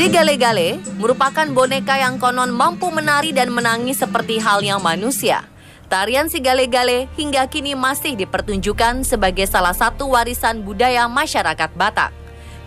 Si Gale-Gale merupakan boneka yang konon mampu menari dan menangis seperti halnya manusia. Tarian si Gale-Gale hingga kini masih dipertunjukkan sebagai salah satu warisan budaya masyarakat Batak.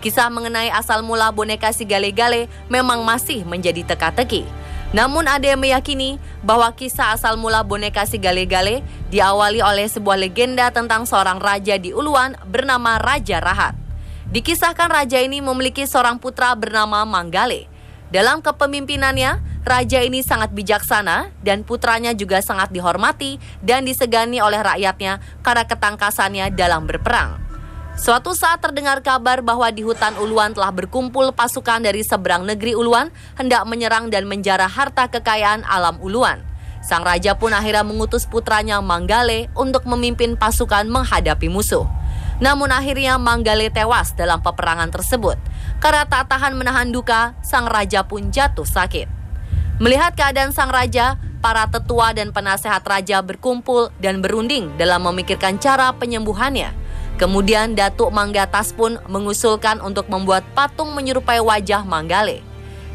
Kisah mengenai asal mula boneka si Gale-Gale memang masih menjadi teka-teki. Namun ada yang meyakini bahwa kisah asal mula boneka si Gale-Gale diawali oleh sebuah legenda tentang seorang raja di Uluan bernama Raja Rahat. Dikisahkan raja ini memiliki seorang putra bernama Manggale. Dalam kepemimpinannya, raja ini sangat bijaksana dan putranya juga sangat dihormati dan disegani oleh rakyatnya karena ketangkasannya dalam berperang. Suatu saat terdengar kabar bahwa di hutan Uluan telah berkumpul pasukan dari seberang negeri Uluan hendak menyerang dan menjarah harta kekayaan alam Uluan. Sang raja pun akhirnya mengutus putranya Manggale untuk memimpin pasukan menghadapi musuh. Namun akhirnya Manggale tewas dalam peperangan tersebut. Karena tak tahan menahan duka, sang raja pun jatuh sakit. Melihat keadaan sang raja, para tetua dan penasehat raja berkumpul dan berunding dalam memikirkan cara penyembuhannya. Kemudian Datuk Manggatas pun mengusulkan untuk membuat patung menyerupai wajah Manggale.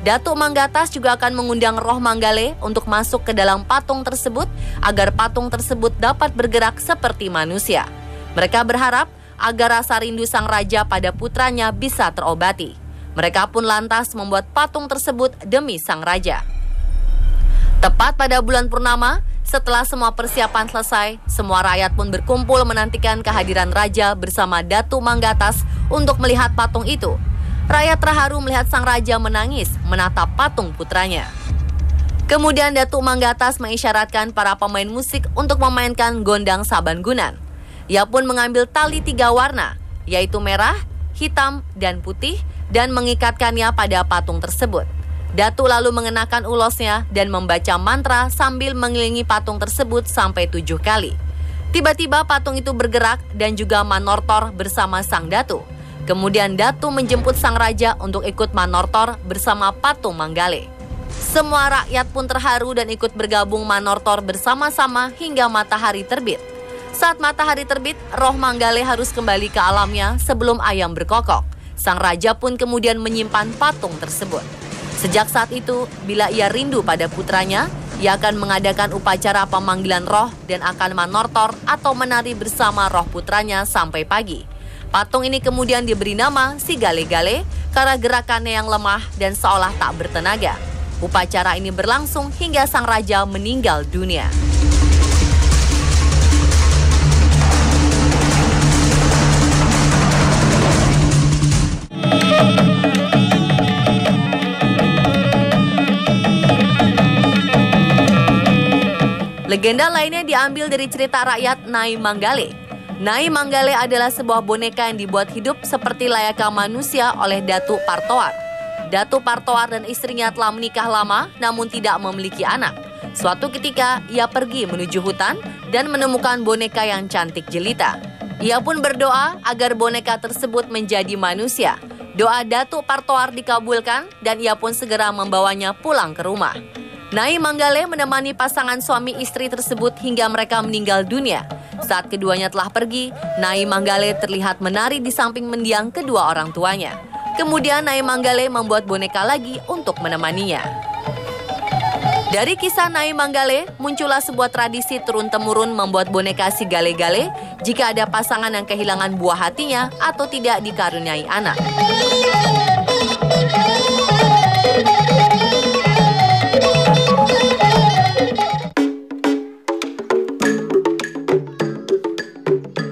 Datuk Manggatas juga akan mengundang roh Manggale untuk masuk ke dalam patung tersebut agar patung tersebut dapat bergerak seperti manusia. Mereka berharap agar rasa rindu sang raja pada putranya bisa terobati. Mereka pun lantas membuat patung tersebut demi sang raja. Tepat pada bulan purnama, setelah semua persiapan selesai, semua rakyat pun berkumpul menantikan kehadiran raja bersama Datuk Manggatas untuk melihat patung itu. Rakyat terharu melihat sang raja menangis menatap patung putranya. Kemudian Datuk Manggatas mengisyaratkan para pemain musik untuk memainkan gondang sabangunan. Ia pun mengambil tali 3 warna, yaitu merah, hitam, dan putih, dan mengikatkannya pada patung tersebut. Datuk lalu mengenakan ulosnya dan membaca mantra sambil mengelilingi patung tersebut sampai 7 kali. Tiba-tiba patung itu bergerak dan juga manortor bersama sang Datuk. Kemudian Datuk menjemput sang raja untuk ikut manortor bersama patung Manggale. Semua rakyat pun terharu dan ikut bergabung manortor bersama-sama hingga matahari terbit. Saat matahari terbit, roh Manggale harus kembali ke alamnya sebelum ayam berkokok. Sang raja pun kemudian menyimpan patung tersebut. Sejak saat itu, bila ia rindu pada putranya, ia akan mengadakan upacara pemanggilan roh dan akan manortor atau menari bersama roh putranya sampai pagi. Patung ini kemudian diberi nama si Gale-Gale karena gerakannya yang lemah dan seolah tak bertenaga. Upacara ini berlangsung hingga sang raja meninggal dunia. Legenda lainnya diambil dari cerita rakyat Nai Manggale. Nai Manggale adalah sebuah boneka yang dibuat hidup seperti layaknya manusia oleh Datuk Partoar. Datuk Partoar dan istrinya telah menikah lama namun tidak memiliki anak. Suatu ketika ia pergi menuju hutan dan menemukan boneka yang cantik jelita. Ia pun berdoa agar boneka tersebut menjadi manusia. Doa Datuk Partoar dikabulkan dan ia pun segera membawanya pulang ke rumah. Nai Manggale menemani pasangan suami istri tersebut hingga mereka meninggal dunia. Saat keduanya telah pergi, Nai Manggale terlihat menari di samping mendiang kedua orang tuanya. Kemudian Nai Manggale membuat boneka lagi untuk menemaninya. Dari kisah Nai Manggale, muncullah sebuah tradisi turun-temurun membuat boneka si Gale-Gale jika ada pasangan yang kehilangan buah hatinya atau tidak dikaruniai anak.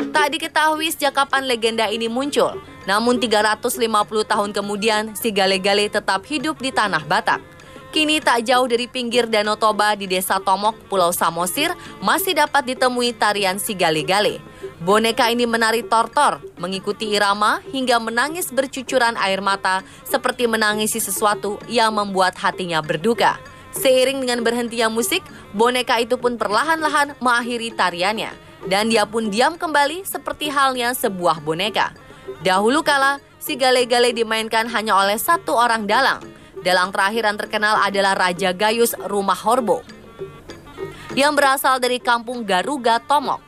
Tak diketahui sejak kapan legenda ini muncul, namun 350 tahun kemudian si Gale-Gale tetap hidup di tanah Batak. Kini tak jauh dari pinggir Danau Toba di Desa Tomok, Pulau Samosir, masih dapat ditemui tarian si Gale-Gale. Boneka ini menari tortor, mengikuti irama hingga menangis bercucuran air mata seperti menangisi sesuatu yang membuat hatinya berduka. Seiring dengan berhentinya musik, boneka itu pun perlahan-lahan mengakhiri tariannya. Dan dia pun diam kembali seperti halnya sebuah boneka. Dahulu kala, si Gale-Gale dimainkan hanya oleh satu orang dalang. Dalang terakhir yang terkenal adalah Raja Gayus Rumah Horbo yang berasal dari kampung Garuga Tomok.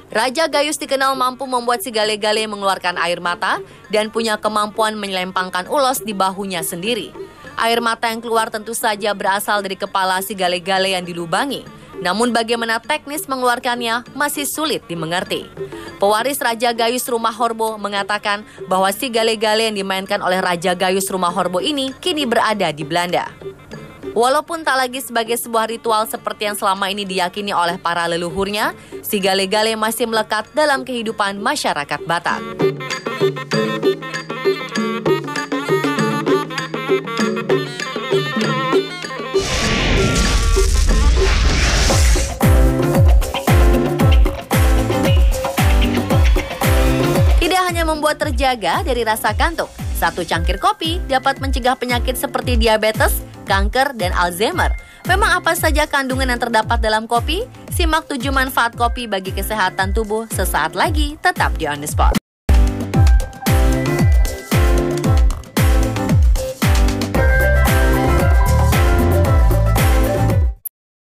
Raja Gayus dikenal mampu membuat si Gale-Gale mengeluarkan air mata dan punya kemampuan menyelempangkan ulos di bahunya sendiri. Air mata yang keluar tentu saja berasal dari kepala si gale-gale yang dilubangi. Namun bagaimana teknis mengeluarkannya masih sulit dimengerti. Pewaris Raja Gayus Rumah Horbo mengatakan bahwa si gale-gale yang dimainkan oleh Raja Gayus Rumah Horbo ini kini berada di Belanda. Walaupun tak lagi sebagai sebuah ritual seperti yang selama ini diyakini oleh para leluhurnya, si gale-gale masih melekat dalam kehidupan masyarakat Batak. Membuat terjaga dari rasa kantuk, satu cangkir kopi dapat mencegah penyakit seperti diabetes, kanker, dan Alzheimer. Memang apa saja kandungan yang terdapat dalam kopi? Simak 7 manfaat kopi bagi kesehatan tubuh sesaat lagi, tetap di On The Spot.